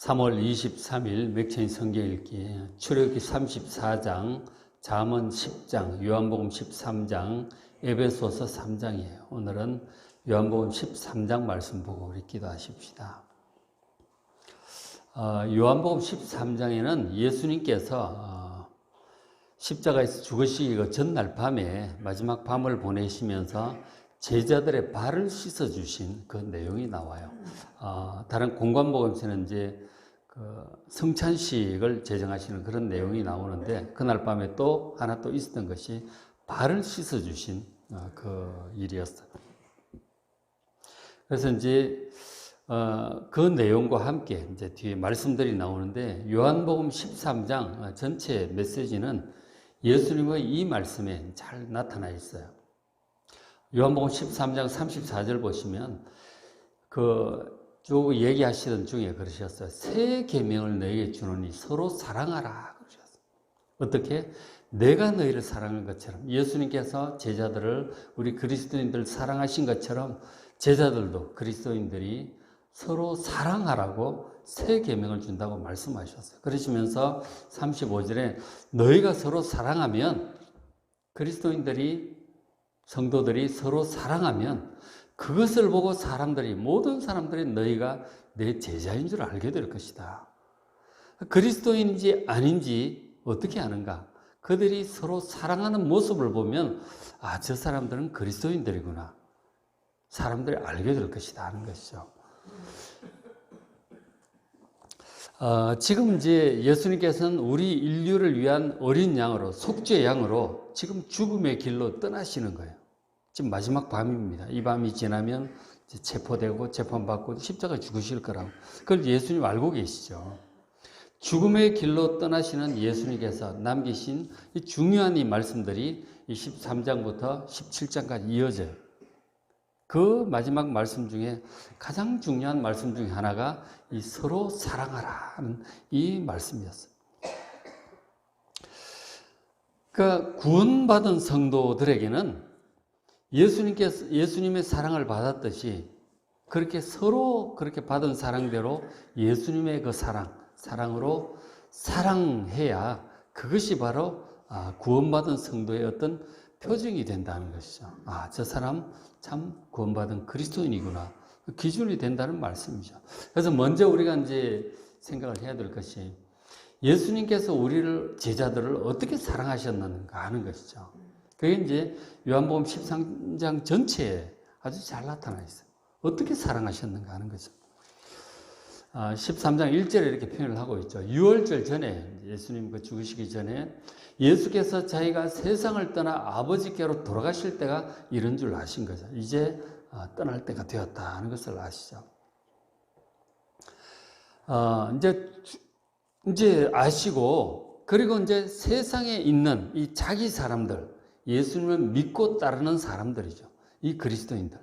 3월 23일 맥체인 성경 읽기 출애굽기 34장, 잠언 10장, 요한복음 13장, 에베소서 3장이에요. 오늘은 요한복음 13장 말씀 보고 우리 기도하십시다. 요한복음 13장에는 예수님께서 십자가에서 죽으시기 전날 밤에 마지막 밤을 보내시면서 제자들의 발을 씻어주신 그 내용이 나와요. 다른 공관복음서는 이제 그 성찬식을 제정하시는 그런 내용이 나오는데, 그날 밤에 또 하나 또 있었던 것이 발을 씻어주신 그 일이었어요. 그래서 이제 그 내용과 함께 이제 뒤에 말씀들이 나오는데, 요한복음 13장 전체 메시지는 예수님의 이 말씀에 잘 나타나 있어요. 요한복음 13장 34절 보시면 쭉 얘기하시던 중에 그러셨어요. 새 계명을 너희에게 주노니 서로 사랑하라 그러셨어요. 어떻게? 내가 너희를 사랑한 것처럼, 예수님께서 제자들을, 우리 그리스도인들 사랑하신 것처럼 제자들도 그리스도인들이 서로 사랑하라고 새 계명을 준다고 말씀하셨어요. 그러시면서 35절에 너희가 서로 사랑하면, 그리스도인들이, 성도들이 서로 사랑하면 그것을 보고 모든 사람들이 너희가 내 제자인 줄 알게 될 것이다. 그리스도인인지 아닌지 어떻게 아는가? 그들이 서로 사랑하는 모습을 보면 저 사람들은 그리스도인들이구나, 사람들이 알게 될 것이다 하는 것이죠. 지금 이제 예수님께서는 우리 인류를 위한 어린 양으로, 속죄 양으로 지금 죽음의 길로 떠나시는 거예요. 지금 마지막 밤입니다. 이 밤이 지나면 이제 체포되고 재판받고 십자가에 죽으실 거라고. 그걸 예수님 알고 계시죠. 죽음의 길로 떠나시는 예수님께서 남기신 이 중요한 이 말씀들이 이 13장부터 17장까지 이어져요. 그 마지막 말씀 중에 가장 중요한 말씀 중에 하나가 이 서로 사랑하라는 이 말씀이었어요. 그러니까 구원받은 성도들에게는 예수님의 사랑을 받았듯이 그렇게 서로 그렇게 받은 사랑대로 예수님의 그 사랑으로 사랑해야 그것이 바로 구원받은 성도의 어떤 표징이 된다는 것이죠. 저 사람 참 구원받은 그리스도인이구나, 기준이 된다는 말씀이죠. 그래서 먼저 우리가 이제 생각을 해야 될 것이, 예수님께서 우리를, 제자들을 어떻게 사랑하셨는가 하는 것이죠. 그게 이제 요한복음 13장 전체에 아주 잘 나타나 있어요. 어떻게 사랑하셨는가 하는 거죠. 13장 1절에 이렇게 표현을 하고 있죠. 유월절 전에, 예수님 죽으시기 전에 예수께서 자기가 세상을 떠나 아버지께로 돌아가실 때가 이런 줄 아신 거죠. 이제 떠날 때가 되었다 하는 것을 아시죠. 이제 아시고, 그리고 이제 세상에 있는 이 자기 사람들, 예수님을 믿고 따르는 사람들이죠. 이 그리스도인들,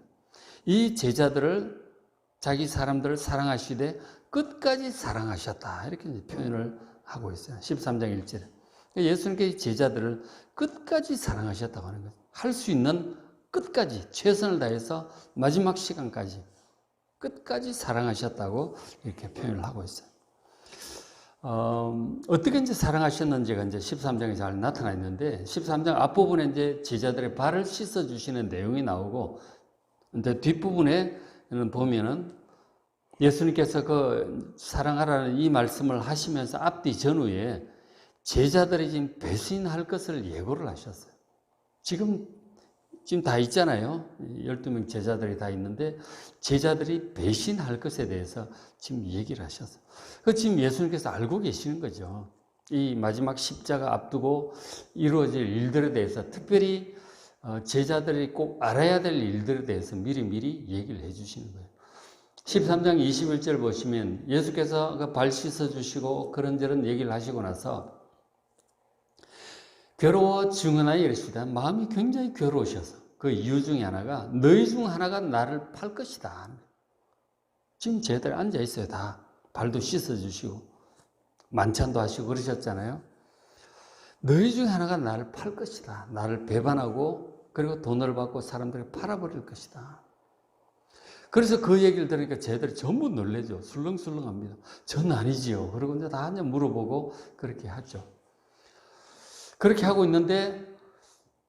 이 제자들을, 자기 사람들을 사랑하시되 끝까지 사랑하셨다, 이렇게 이제 표현을 하고 있어요. 13장 1절에 예수님께서 제자들을 끝까지 사랑하셨다고 하는 거죠. 할 수 있는 끝까지 최선을 다해서 마지막 시간까지 끝까지 사랑하셨다고 이렇게 표현을 하고 있어요. 어떻게 이제 사랑하셨는지가 이제 13장에 잘 나타나 있는데, 13장 앞부분에 이제 제자들의 발을 씻어주시는 내용이 나오고, 근데 뒷부분에는 보면은 예수님께서 그 사랑하라는 이 말씀을 하시면서 앞뒤 전후에 제자들이 지금 배신할 것을 예고를 하셨어요. 지금 다 있잖아요. 12명 제자들이 다 있는데 제자들이 배신할 것에 대해서 지금 얘기를 하셨어요. 지금 예수님께서 알고 계시는 거죠. 이 마지막 십자가 앞두고 이루어질 일들에 대해서, 특별히 제자들이 꼭 알아야 될 일들에 대해서 미리 얘기를 해 주시는 거예요. 13장 21절 보시면 예수께서 발 씻어주시고 그런저런 얘기를 하시고 나서 괴로워 증언하여 이르시다. 마음이 굉장히 괴로우셔서 그 이유 중에 하나가, 너희 중 하나가 나를 팔 것이다. 지금 제자들 앉아 있어요. 다 발도 씻어주시고 만찬도 하시고 그러셨잖아요. 너희 중 하나가 나를 팔 것이다. 나를 배반하고 그리고 돈을 받고 사람들을 팔아버릴 것이다. 그래서 그 얘기를 들으니까 쟤들이 전부 놀래죠. 술렁술렁합니다. 전 아니지요. 그리고 이제 다 이제 물어보고 그렇게 하죠. 그렇게 하고 있는데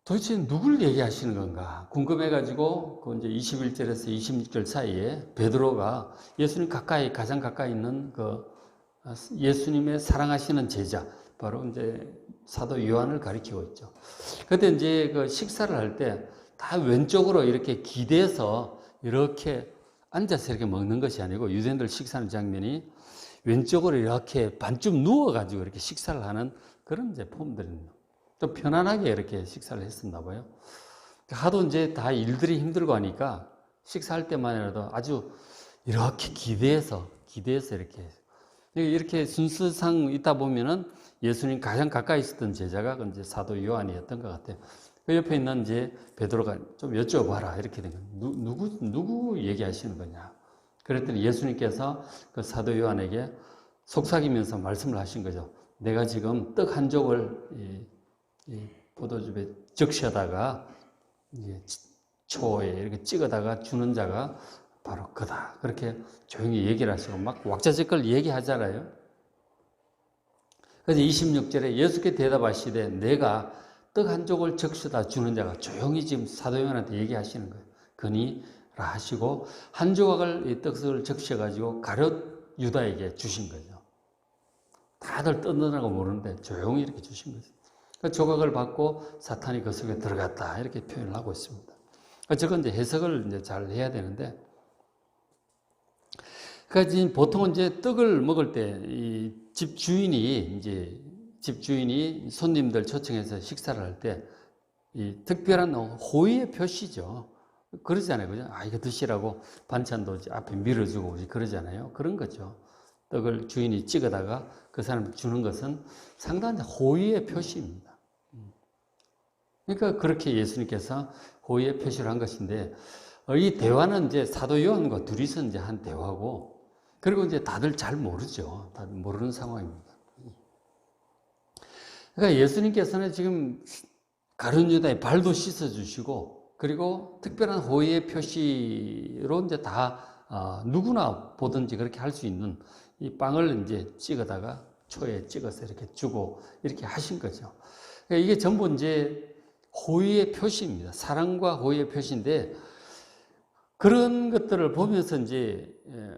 도대체 누굴 얘기하시는 건가 궁금해가지고 그 이제 21절에서 26절 사이에 베드로가 예수님 가까이, 가장 가까이 있는 그 예수님의 사랑하시는 제자, 바로 이제 사도 요한을 가리키고 있죠. 그때 이제 그 식사를 할 때 다 왼쪽으로 이렇게 기대서 이렇게 앉아서 이렇게 먹는 것이 아니고, 유대인들 식사하는 장면이 왼쪽으로 이렇게 반쯤 누워가지고 이렇게 식사를 하는 그런 이제 폼들입니다. 좀 편안하게 이렇게 식사를 했었나 봐요. 하도 이제 다 일들이 힘들고 하니까 식사할 때만이라도 아주 이렇게 기대해서 이렇게 순서상 있다 보면은 예수님 가장 가까이 있었던 제자가 이제 사도 요한이었던 것 같아요. 그 옆에 있는 이제 베드로가 좀 여쭤봐라 이렇게 된 거예요. 누구 얘기하시는 거냐? 그랬더니 예수님께서 그 사도 요한에게 속삭이면서 말씀을 하신 거죠. 내가 지금 떡 한 족을 이 포도즙에 적셔다가 이제 초에 이렇게 찍어다가 주는 자가 바로 그다. 그렇게 조용히 얘기를 하시고 막 왁자지껄 얘기하잖아요. 그래서 26절에 예수께 대답하시되 내가 떡 한 족을 적셔다 주는 자가, 조용히 지금 사도 요한한테 얘기하시는 거예요. 그니라 하시고 한 조각을 이 떡을 적셔가지고 가룟 유다에게 주신 거죠. 다들 뜯느라고 모르는데 조용히 이렇게 주신 거죠. 그 조각을 받고 사탄이 그 속에 들어갔다 이렇게 표현을 하고 있습니다. 저건 이제 해석을 이제 잘 해야 되는데, 그러니까 보통은 이제 떡을 먹을 때 이 집주인이 손님들 초청해서 식사를 할 때 이 특별한 호의의 표시죠. 그러잖아요, 그죠? 아, 이거 드시라고 반찬도 앞에 밀어주고 그러잖아요. 그런 거죠. 떡을 주인이 찍어다가 그 사람한테 주는 것은 상당한 호의의 표시입니다. 그러니까 그렇게 예수님께서 호의의 표시를 한 것인데, 이 대화는 이제 사도 요한과 둘이서 이제 한 대화고, 그리고 이제 다들 잘 모르죠. 다들 모르는 상황입니다. 그러니까 예수님께서는 지금 가룟 유다의 발도 씻어주시고, 그리고 특별한 호의의 표시로 이제 다 누구나 보든지 그렇게 할 수 있는 이 빵을 이제 찍어다가 초에 찍어서 이렇게 주고 이렇게 하신 거죠. 그러니까 이게 전부 이제 호의의 표시입니다. 사랑과 호의의 표시인데, 그런 것들을 보면서 이제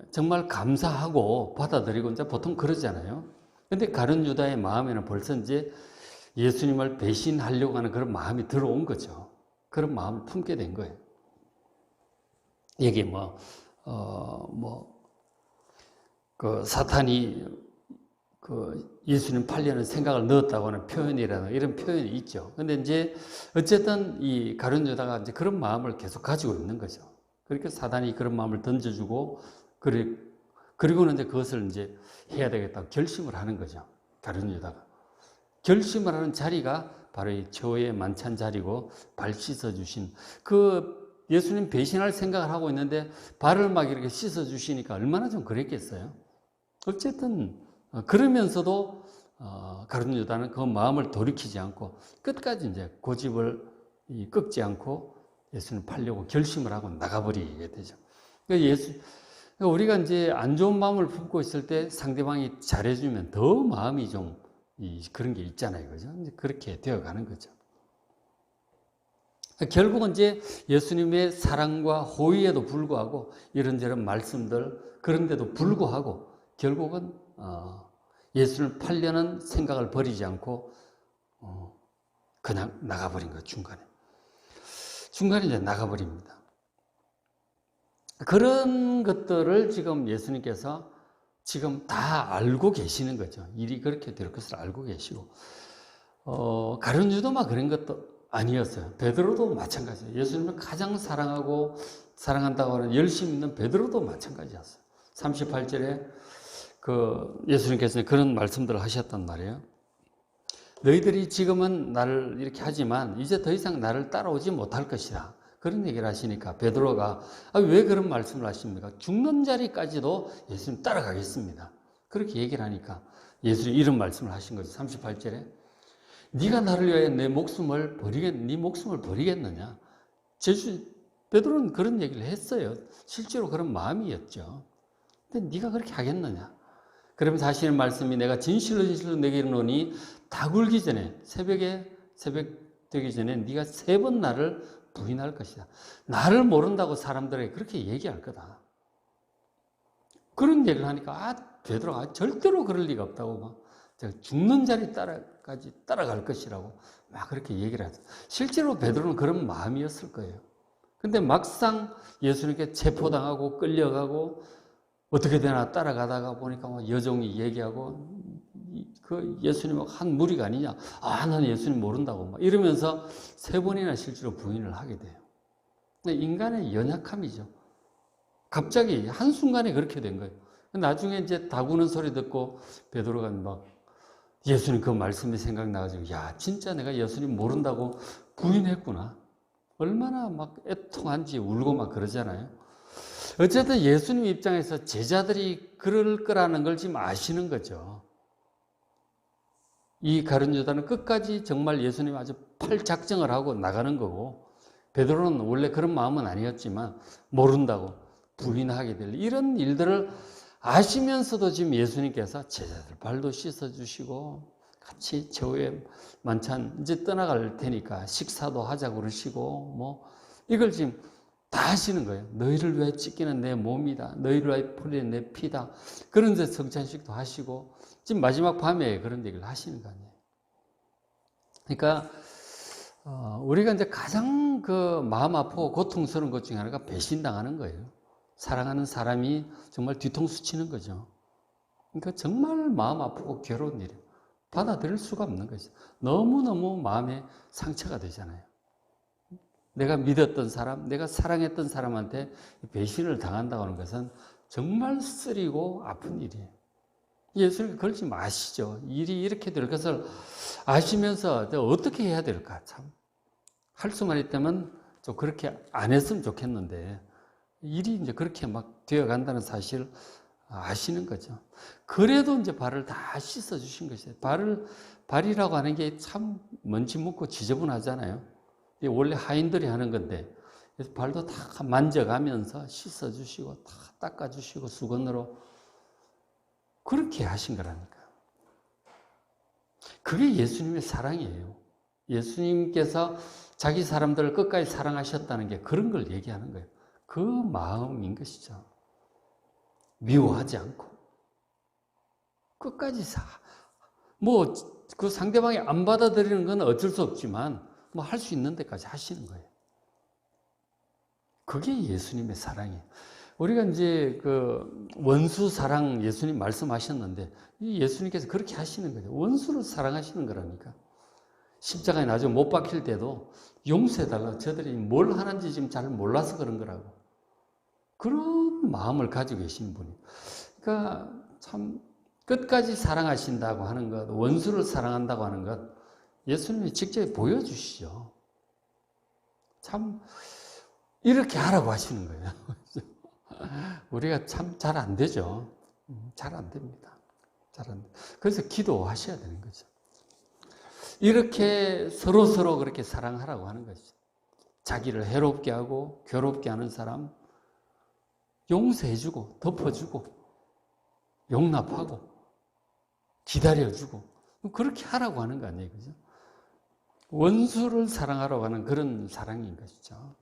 정말 감사하고 받아들이고 이제 보통 그러잖아요. 근데 가룟 유다의 마음에는 벌써 이제 예수님을 배신하려고 하는 그런 마음이 들어온 거죠. 그런 마음을 품게 된 거예요. 여기 그 사탄이 그 예수님 팔려는 생각을 넣었다고 하는 표현이라는 이런 표현이 있죠. 근데 이제 어쨌든 이 가룟 유다가 이제 그런 마음을 계속 가지고 있는 거죠. 그러니까 사단이 그런 마음을 던져주고, 그리고는 이제 그것을 이제 해야 되겠다고 결심을 하는 거죠. 가룟 유다가. 결심을 하는 자리가 바로 이 초의 만찬 자리고, 발 씻어주신, 그 예수님 배신할 생각을 하고 있는데 발을 막 이렇게 씻어주시니까 얼마나 좀 그랬겠어요. 어쨌든 그러면서도 가룟 유다는 그 마음을 돌이키지 않고 끝까지 이제 고집을 꺾지 않고 예수님 팔려고 결심을 하고 나가버리게 되죠. 그러니까 우리가 이제 안 좋은 마음을 품고 있을 때 상대방이 잘해주면 더 마음이 좀 그런 게 있잖아요, 그죠? 이제 그렇게 되어가는 거죠. 결국은 이제 예수님의 사랑과 호의에도 불구하고 이런저런 말씀들, 그런데도 불구하고 결국은 예수를 팔려는 생각을 버리지 않고 그냥 나가버린 거예요. 중간에 이제 나가버립니다. 그런 것들을 지금 예수님께서 지금 다 알고 계시는 거죠. 일이 그렇게 될 것을 알고 계시고, 가룟 유다만 그런 것도 아니었어요. 베드로도 마찬가지예요. 예수님을 가장 사랑한다고 하는 열심 있는 베드로도 마찬가지였어요. 38절에 예수님께서 그런 말씀들을 하셨단 말이에요. 너희들이 지금은 나를 이렇게 하지만 이제 더 이상 나를 따라오지 못할 것이다. 그런 얘기를 하시니까 베드로가 왜 그런 말씀을 하십니까? 죽는 자리까지도 예수님 따라가겠습니다. 그렇게 얘기를 하니까 예수님이 이런 말씀을 하신 거죠. 38절에 네가 나를 위하여 네 목숨을 버리겠느냐? 베드로는 그런 얘기를 했어요. 실제로 그런 마음이었죠. 근데 네가 그렇게 하겠느냐? 그러면 자신의 말씀이 내가 진실로 내게 이르노니 다 굴기 전에 새벽 되기 전에 네가 3번 나를 부인할 것이다. 나를 모른다고 사람들에게 그렇게 얘기할 거다. 그런 얘기를 하니까 베드로가 절대로 그럴 리가 없다고 막 죽는 자리까지 따라갈 것이라고 막 그렇게 얘기를 하죠. 실제로 베드로는 그런 마음이었을 거예요. 근데 막상 예수님께 체포당하고 끌려가고 어떻게 되나 따라가다가 보니까 막 여종이 얘기하고 그 예수님 한 무리가 아니냐. 나는 예수님 모른다고 막 이러면서 3번이나 실제로 부인을 하게 돼요. 인간의 연약함이죠. 갑자기 한순간에 그렇게 된 거예요. 나중에 이제 다구는 소리 듣고 베드로가 막 예수님 그 말씀이 생각나가지고 야 진짜 내가 예수님 모른다고 부인했구나. 얼마나 막 애통한지 울고 막 그러잖아요. 어쨌든 예수님 입장에서 제자들이 그럴 거라는 걸 지금 아시는 거죠. 이 가룟 유다는 끝까지 정말 예수님 아주 팔작정을 하고 나가는 거고 베드로는 원래 그런 마음은 아니었지만 모른다고 부인하게 될 이런 일들을 아시면서도 지금 예수님께서 제자들 발도 씻어주시고 같이 저의 만찬 이제 떠나갈 테니까 식사도 하자고 그러시고 뭐 이걸 지금 다 하시는 거예요. 너희를 위해 찢기는 내 몸이다. 너희를 위해 풀리는 내 피다. 그런 데 성찬식도 하시고 지금 마지막 밤에 그런 얘기를 하시는 거 아니에요. 그러니까 우리가 이제 가장 그 마음 아프고 고통스러운 것 중에 하나가 배신당하는 거예요. 사랑하는 사람이 정말 뒤통수 치는 거죠. 그러니까 정말 마음 아프고 괴로운 일이에요. 받아들일 수가 없는 거죠. 너무너무 마음에 상처가 되잖아요. 내가 믿었던 사람, 내가 사랑했던 사람한테 배신을 당한다고 하는 것은 정말 쓰리고 아픈 일이에요. 예수님 그걸 지금 아시죠. 일이 이렇게 될 것을 아시면서 어떻게 해야 될까 참. 할 수만 있다면 좀 그렇게 안 했으면 좋겠는데 일이 이제 그렇게 막 되어간다는 사실을 아시는 거죠. 그래도 이제 발을 다 씻어 주신 것이에요. 발이라고 하는 게 참 먼지 묻고 지저분하잖아요. 원래 하인들이 하는 건데 그래서 발도 다 만져가면서 씻어 주시고 다 닦아 주시고 수건으로 그렇게 하신 거라니까. 그게 예수님의 사랑이에요. 예수님께서 자기 사람들을 끝까지 사랑하셨다는 게 그런 걸 얘기하는 거예요. 그 마음인 것이죠. 미워하지 않고 끝까지 뭐 그 상대방이 안 받아들이는 건 어쩔 수 없지만 뭐 할 수 있는 데까지 하시는 거예요. 그게 예수님의 사랑이에요. 우리가 이제 그 원수 사랑 예수님 말씀하셨는데 이 예수님께서 그렇게 하시는 거죠. 원수를 사랑하시는 거라니까. 십자가에 나중에 못 박힐 때도 용서해달라. 저들이 뭘 하는지 지금 잘 몰라서 그런 거라고. 그런 마음을 가지고 계신 분이. 그러니까 참 끝까지 사랑하신다고 하는 것, 원수를 사랑한다고 하는 것, 예수님이 직접 보여주시죠. 참 이렇게 하라고 하시는 거예요. 우리가 참 잘 안 되죠. 잘 안 됩니다. 잘 안 돼. 그래서 기도하셔야 되는 거죠. 이렇게 서로 그렇게 사랑하라고 하는 것이죠. 자기를 해롭게 하고 괴롭게 하는 사람 용서해주고 덮어주고 용납하고 기다려주고 그렇게 하라고 하는 거 아니에요. 그죠? 원수를 사랑하라고 하는 그런 사랑인 것이죠.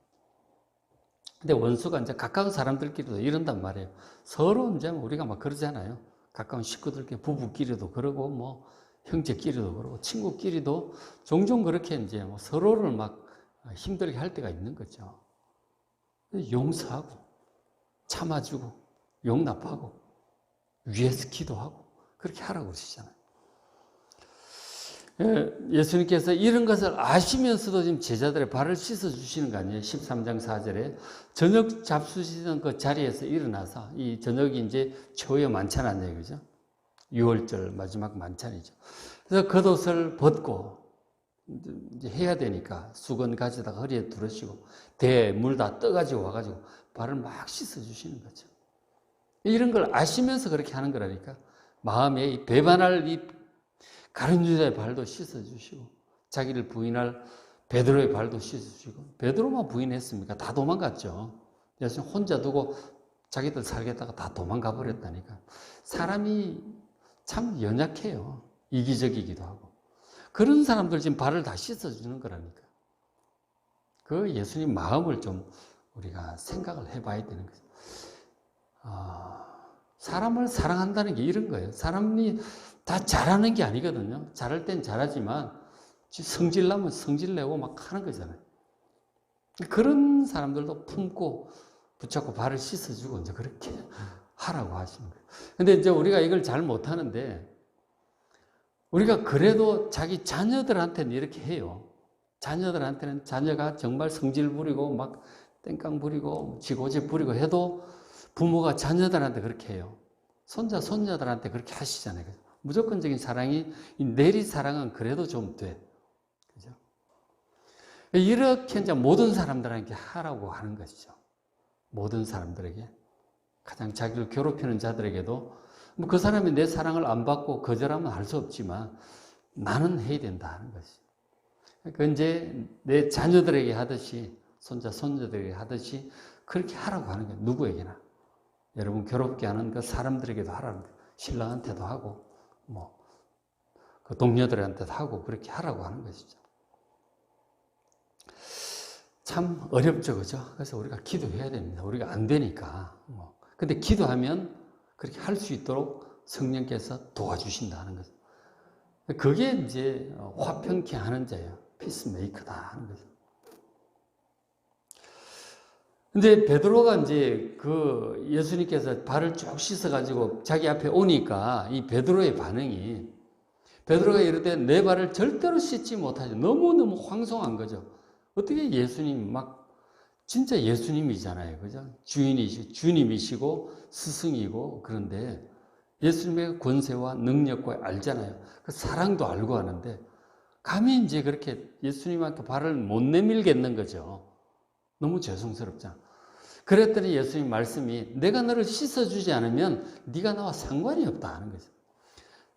근데 원수가 이제 가까운 사람들끼리도 이런단 말이에요. 서로 이제 우리가 막 그러잖아요. 가까운 식구들끼리, 부부끼리도 그러고, 뭐, 형제끼리도 그러고, 친구끼리도 종종 그렇게 이제 뭐 서로를 막 힘들게 할 때가 있는 거죠. 용서하고, 참아주고, 용납하고, 위에서 기도하고, 그렇게 하라고 그러시잖아요. 예수님께서 이런 것을 아시면서도 지금 제자들의 발을 씻어주시는 거 아니에요? 13장 4절에. 저녁 잡수시던 그 자리에서 일어나서, 이 저녁이 이제 초의 만찬 아니에요? 그죠? 6월절 마지막 만찬이죠. 그래서 겉옷을 벗고, 이제 해야 되니까 수건 가져다가 허리에 두르시고, 대에 물 다 떠가지고 와가지고 발을 막 씻어주시는 거죠. 이런 걸 아시면서 그렇게 하는 거라니까. 마음에 이 배반할 이 가룟 유다의 발도 씻어주시고 자기를 부인할 베드로의 발도 씻으시고, 베드로만 부인했습니까? 다 도망갔죠. 예수님 혼자 두고 자기들 살겠다가 다 도망가 버렸다니까. 사람이 참 연약해요. 이기적이기도 하고. 그런 사람들 지금 발을 다 씻어주는 거라니까. 그 예수님 마음을 좀 우리가 생각을 해봐야 되는 거죠. 사람을 사랑한다는 게 이런 거예요. 사람이 다 잘하는 게 아니거든요. 잘할 땐 잘하지만 성질 나면 성질 내고 막 하는 거잖아요. 그런 사람들도 품고 붙잡고 발을 씻어주고 이제 그렇게 하라고 하시는 거예요. 근데 이제 우리가 이걸 잘 못하는데, 우리가 그래도 자기 자녀들한테는 이렇게 해요. 자녀들한테는 자녀가 정말 성질 부리고 막 땡깡 부리고 지고집 부리고 해도 부모가 자녀들한테 그렇게 해요. 손자, 손녀들한테 그렇게 하시잖아요. 무조건적인 사랑이, 내리 사랑은 그래도 좀 돼. 그죠? 이렇게 이제 모든 사람들에게 하라고 하는 것이죠. 모든 사람들에게. 가장 자기를 괴롭히는 자들에게도, 뭐 그 사람이 내 사랑을 안 받고 거절하면 할 수 없지만 나는 해야 된다 하는 것이죠. 그 이제 내 자녀들에게 하듯이, 손자, 손녀들에게 하듯이 그렇게 하라고 하는 거예요. 누구에게나. 여러분 괴롭게 하는 그 사람들에게도 하라는 거예요. 신랑한테도 하고, 그 동료들한테도 하고, 그렇게 하라고 하는 것이죠. 참 어렵죠, 그죠? 그래서 우리가 기도해야 됩니다. 우리가 안 되니까. 근데 기도하면 그렇게 할 수 있도록 성령께서 도와주신다는 거죠. 그게 이제 화평케 하는 자예요. 피스메이커다 하는 거죠. 근데 베드로가 이제 그 예수님께서 발을 쭉 씻어가지고 자기 앞에 오니까 이 베드로의 반응이, 베드로가 이럴 때 내 발을 절대로 씻지 못하죠. 너무너무 황송한 거죠. 어떻게 예수님 진짜 예수님이잖아요. 그죠? 주님이시고 스승이고, 그런데 예수님의 권세와 능력과 알잖아요. 그 사랑도 알고 하는데, 감히 이제 그렇게 예수님한테 발을 못 내밀겠는 거죠. 너무 죄송스럽잖아. 그랬더니 예수님 말씀이, 내가 너를 씻어주지 않으면 네가 나와 상관이 없다 하는 거죠.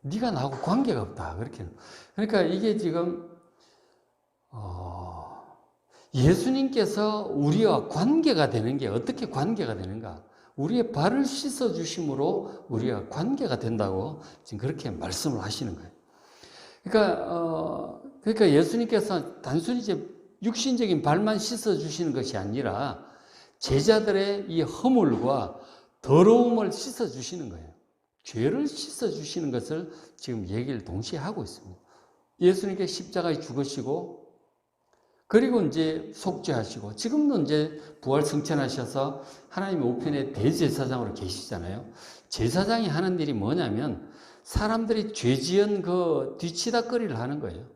네가 나하고 관계가 없다. 그렇게. 그러니까 이게 지금 예수님께서 우리와 관계가 되는 게 어떻게 관계가 되는가? 우리의 발을 씻어주심으로 우리가 관계가 된다고 지금 그렇게 말씀을 하시는 거예요. 그러니까 예수님께서 단순히 이제 육신적인 발만 씻어주시는 것이 아니라 제자들의 이 허물과 더러움을 씻어주시는 거예요. 죄를 씻어주시는 것을 지금 얘기를 동시에 하고 있습니다. 예수님께 십자가에 죽으시고, 그리고 이제 속죄하시고, 지금도 이제 부활 승천하셔서 하나님의 우편에 대제사장으로 계시잖아요. 제사장이 하는 일이 뭐냐면 사람들이 죄 지은 그 뒤치다거리를 하는 거예요.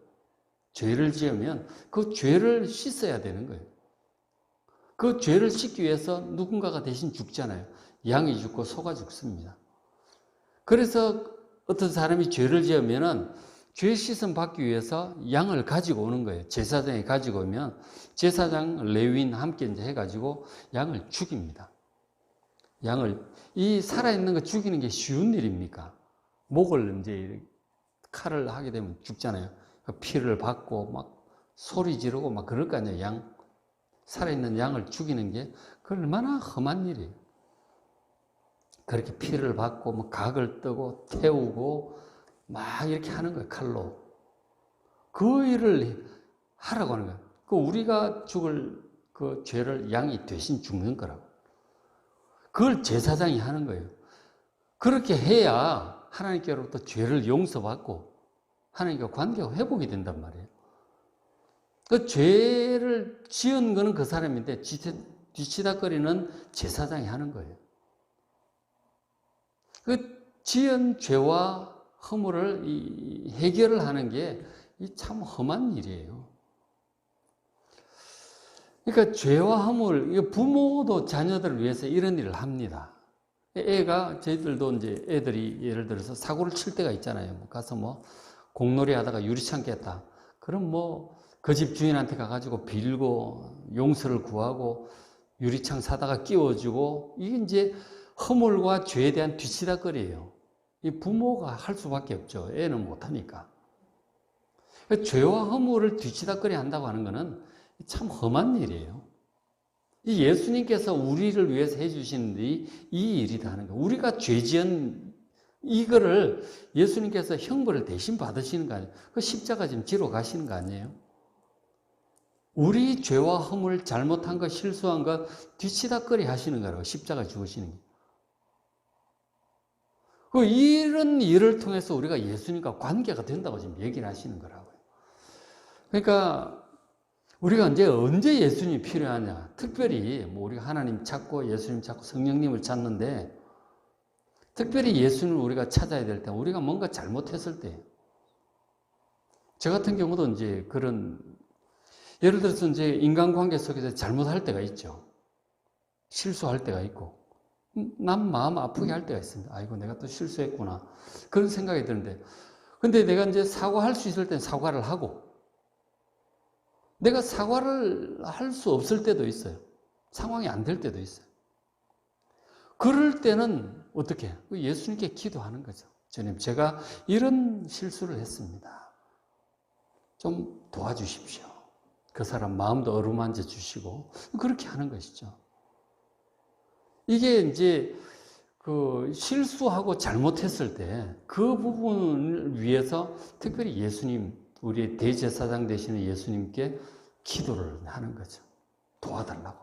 죄를 지으면 그 죄를 씻어야 되는 거예요. 그 죄를 씻기 위해서 누군가가 대신 죽잖아요. 양이 죽고 소가 죽습니다. 그래서 어떤 사람이 죄를 지으면은 죄 씻음 받기 위해서 양을 가지고 오는 거예요. 제사장이 가지고 오면 제사장, 레위인 함께 이제 해가지고 양을 죽입니다. 이 살아있는 거 죽이는 게 쉬운 일입니까? 목을 이제 칼을 하게 되면 죽잖아요. 피를 받고 막 소리 지르고 막 그럴 거 아니에요. 살아있는 양을 죽이는 게 얼마나 험한 일이에요. 그렇게 피를 받고 뭐 각을 뜨고 태우고 막 이렇게 하는 거예요. 칼로. 그 일을 하라고 하는 거예요. 우리가 죽을 그 죄를 양이 대신 죽는 거라고. 그걸 제사장이 하는 거예요. 그렇게 해야 하나님께로부터 죄를 용서받고 하나님과 관계가 회복이 된단 말이에요. 그 죄를 지은 거는 그 사람인데 뒤치다거리는 제사장이 하는 거예요. 그 지은 죄와 허물을 해결을 하는 게 참 험한 일이에요. 그러니까 죄와 허물, 부모도 자녀들을 위해서 이런 일을 합니다. 저희들도 이제 애들이 예를 들어서 사고를 칠 때가 있잖아요. 가서 공놀이 하다가 유리창 깼다. 그럼 그 집 주인한테 가가지고 빌고 용서를 구하고 유리창 사다가 끼워주고, 이게 이제 허물과 죄에 대한 뒤치다거리예요. 이 부모가 할 수밖에 없죠. 애는 못하니까. 죄와 허물을 뒤치다꺼리 한다고 하는 것은 참 험한 일이에요. 이 예수님께서 우리를 위해서 해주신 이 일이다 하는 거예요. 우리가 죄 지은 이거를 예수님께서 형벌을 대신 받으시는 거 아니에요. 그 십자가 지금 지러 가시는 거 아니에요. 우리 죄와 허물, 잘못한 것, 실수한 것 뒤치다꺼리 하시는 거라고, 십자가 죽으시는 게. 이런 일을 통해서 우리가 예수님과 관계가 된다고 지금 얘기를 하시는 거라고요. 그러니까 우리가 이제 언제 예수님이 필요하냐? 특별히 우리가 하나님 찾고 예수님 찾고 성령님을 찾는데, 특별히 예수님을 우리가 찾아야 될 때, 우리가 뭔가 잘못했을 때, 저 같은 경우도 이제 그런, 예를 들어서 이제 인간관계 속에서 잘못할 때가 있죠. 실수할 때가 있고, 남 마음 아프게 할 때가 있습니다. 아이고, 내가 또 실수했구나. 그런 생각이 드는데, 근데 내가 이제 사과할 수 있을 땐 사과를 하고, 내가 사과를 할 수 없을 때도 있어요. 상황이 안 될 때도 있어요. 그럴 때는 어떻게? 예수님께 기도하는 거죠. 주님, 제가 이런 실수를 했습니다. 좀 도와주십시오. 그 사람 마음도 어루만져 주시고, 그렇게 하는 것이죠. 이게 이제 그 실수하고 잘못했을 때 그 부분을 위해서 특별히 예수님, 우리의 대제사장 되시는 예수님께 기도를 하는 거죠. 도와달라고,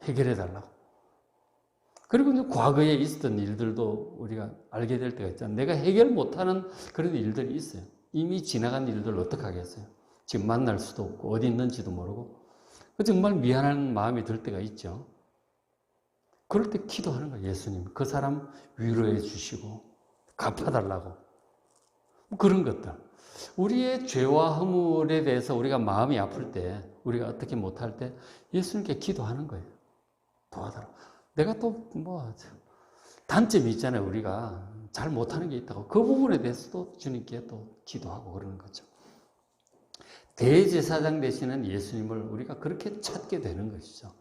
해결해달라고. 그리고 이제 과거에 있었던 일들도 우리가 알게 될 때가 있잖아요. 내가 해결 못하는 그런 일들이 있어요. 이미 지나간 일들을 어떻게 하겠어요? 지금 만날 수도 없고 어디 있는지도 모르고 정말 미안한 마음이 들 때가 있죠. 그럴 때 기도하는 거예요. 예수님, 그 사람 위로해 주시고 갚아달라고. 그런 것들. 우리의 죄와 허물에 대해서 우리가 마음이 아플 때, 우리가 어떻게 못할 때 예수님께 기도하는 거예요. 도와달라고. 내가 또 단점이 있잖아요. 우리가 잘 못하는 게 있다고. 그 부분에 대해서도 주님께 또 기도하고 그러는 거죠. 대제사장 되시는 예수님을 우리가 그렇게 찾게 되는 것이죠.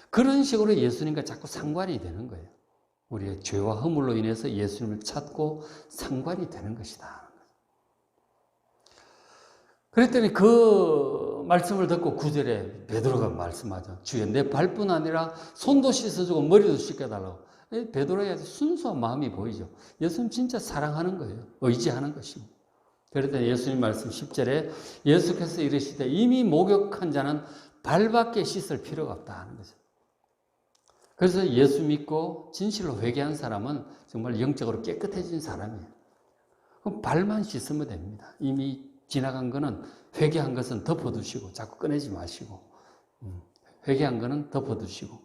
그런 식으로 예수님과 자꾸 상관이 되는 거예요. 우리의 죄와 허물로 인해서 예수님을 찾고 상관이 되는 것이다. 그랬더니 그 말씀을 듣고 9절에 베드로가 말씀하죠. 주여, 내 발뿐 아니라 손도 씻어주고 머리도 씻겨달라고. 베드로의 순수한 마음이 보이죠. 예수님 진짜 사랑하는 거예요. 의지하는 것입니다. 그랬더니 예수님 말씀 10절에 예수께서 이르시되 이미 목욕한 자는 발밖에 씻을 필요가 없다 하는 거죠. 그래서 예수 믿고 진실로 회개한 사람은 정말 영적으로 깨끗해진 사람이에요. 그럼 발만 씻으면 됩니다. 이미 지나간 거는, 회개한 것은 덮어두시고 자꾸 꺼내지 마시고, 회개한 거는 덮어두시고,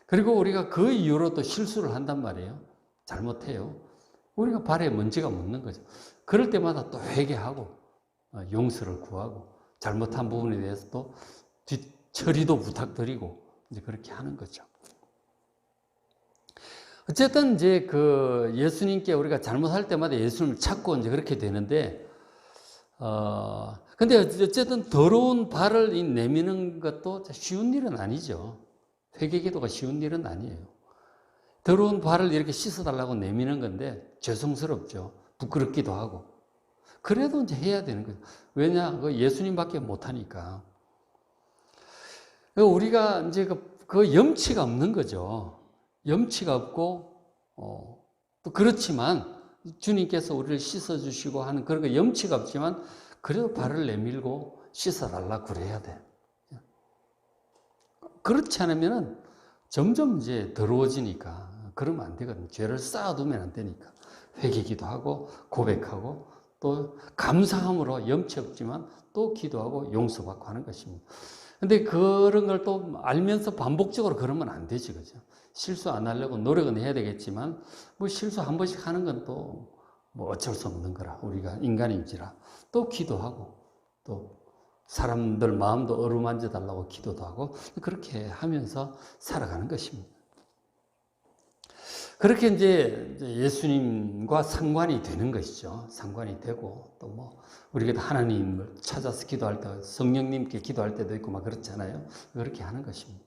그리고 우리가 그 이후로 또 실수를 한단 말이에요. 잘못해요. 우리가 발에 먼지가 묻는 거죠. 그럴 때마다 또 회개하고 용서를 구하고 잘못한 부분에 대해서 또 처리도 부탁드리고 이제 그렇게 하는 거죠. 어쨌든 이제 그 예수님께 우리가 잘못할 때마다 예수님을 찾고 이제 그렇게 되는데, 근데 어쨌든 더러운 발을 내미는 것도 쉬운 일은 아니죠. 회개기도가 쉬운 일은 아니에요. 더러운 발을 이렇게 씻어달라고 내미는 건데 죄송스럽죠. 부끄럽기도 하고. 그래도 이제 해야 되는 거죠. 왜냐? 예수님밖에 못하니까. 우리가 이제 그 염치가 없는 거죠. 염치가 없고, 또 그렇지만, 주님께서 우리를 씻어주시고 하는 그런 거 염치가 없지만, 그래도 발을 내밀고 씻어달라 그래야 돼. 그렇지 않으면 점점 이제 더러워지니까, 그러면 안 되거든요. 죄를 쌓아두면 안 되니까. 회개기도 하고, 고백하고, 또 감사함으로 염치 없지만 또 기도하고 용서받고 하는 것입니다. 근데 그런 걸 또 알면서 반복적으로 그러면 안 되지, 그죠? 실수 안 하려고 노력은 해야 되겠지만, 실수 한 번씩 하는 건 또 어쩔 수 없는 거라. 우리가 인간인지라. 또 기도하고, 또 사람들 마음도 어루만져 달라고 기도도 하고, 그렇게 하면서 살아가는 것입니다. 그렇게 이제 예수님과 상관이 되는 것이죠. 상관이 되고, 또 우리가 하나님을 찾아서 기도할 때, 성령님께 기도할 때도 있고 막 그렇잖아요. 그렇게 하는 것입니다.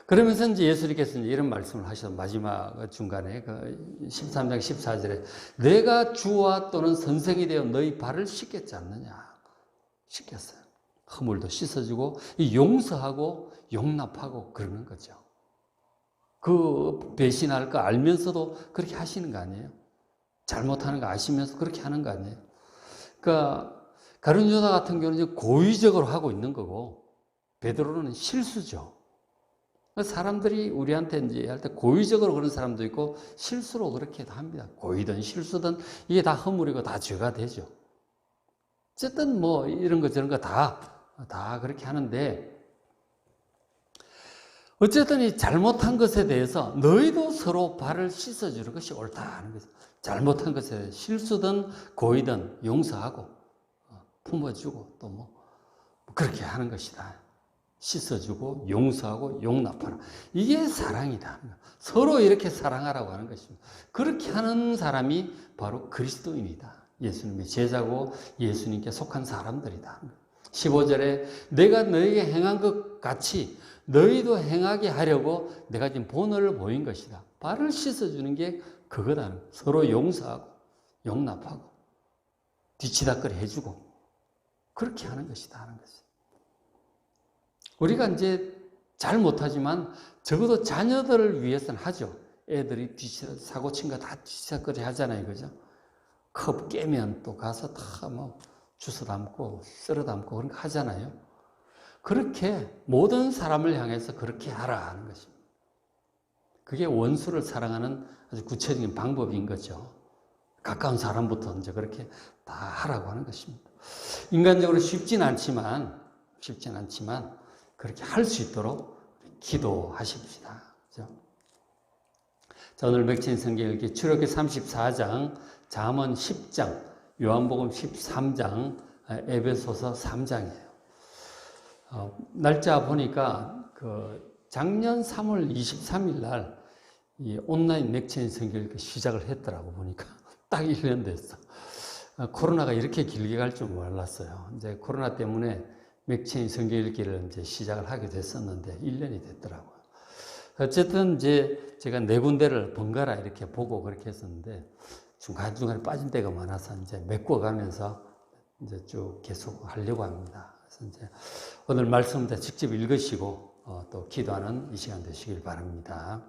그러면서 이제 예수님께서 이제 이런 말씀을 하셔서 마지막 중간에 그 13장 14절에 내가 주와 또는 선생이 되어 너희 발을 씻겠지 않느냐. 씻겼어요. 허물도 씻어주고 용서하고 용납하고 그러는 거죠. 그 배신할 거 알면서도 그렇게 하시는 거 아니에요? 잘못하는 거 아시면서 그렇게 하는 거 아니에요? 그러니까 가룟 유다 같은 경우는 고의적으로 하고 있는 거고 베드로는 실수죠. 사람들이 우리한테 이제 할 때 고의적으로 그런 사람도 있고 실수로 그렇게도 합니다. 고의든 실수든 이게 다 허물이고 다 죄가 되죠. 어쨌든 뭐 이런 거 저런 거 다 그렇게 하는데 어쨌든 이 잘못한 것에 대해서 너희도 서로 발을 씻어주는 것이 옳다 하는 거죠. 잘못한 것에 실수든 고의든 용서하고 품어주고 또 뭐 그렇게 하는 것이다. 씻어주고 용서하고 용납하라. 이게 사랑이다. 서로 이렇게 사랑하라고 하는 것입니다. 그렇게 하는 사람이 바로 그리스도인이다. 예수님의 제자고 예수님께 속한 사람들이다. 15절에 내가 너에게 행한 것 같이 너희도 행하게 하려고 내가 지금 본을 보인 것이다. 발을 씻어주는 게 그거다. 서로 용서하고 용납하고 뒤치다거리 해주고 그렇게 하는 것이다 하는 것이다. 우리가 이제 잘 못하지만 적어도 자녀들을 위해서는 하죠. 애들이 사고 친 거 다 뒤치다거리 하잖아요. 그죠? 컵 깨면 또 가서 다 뭐 주워 담고 썰어 담고 그런 거 하잖아요. 그렇게 모든 사람을 향해서 그렇게 하라 하는 것입니다. 그게 원수를 사랑하는 아주 구체적인 방법인 거죠. 가까운 사람부터 이제 그렇게 다 하라고 하는 것입니다. 인간적으로 쉽진 않지만 그렇게 할 수 있도록 기도하십시다. 그죠? 자, 오늘 맥체인 성경 읽기 출애굽기 34장, 잠언 10장, 요한복음 13장, 에베소서 3장이에요. 날짜 보니까 작년 3월 23일 날 이 온라인 맥체인 성경 읽기 시작을 했더라고 보니까 딱 1년 됐어. 코로나가 이렇게 길게 갈 줄 몰랐어요. 이제 코로나 때문에 맥체인 성경 읽기를 이제 시작을 하게 됐었는데 1년이 됐더라고요. 어쨌든 이제 제가 4군데를 번갈아 이렇게 보고 그렇게 했었는데 중간중간에 빠진 데가 많아서 이제 메꿔가면서 이제 쭉 계속 하려고 합니다. 그래서 이제 오늘 말씀을 직접 읽으시고 또 기도하는 이 시간 되시길 바랍니다.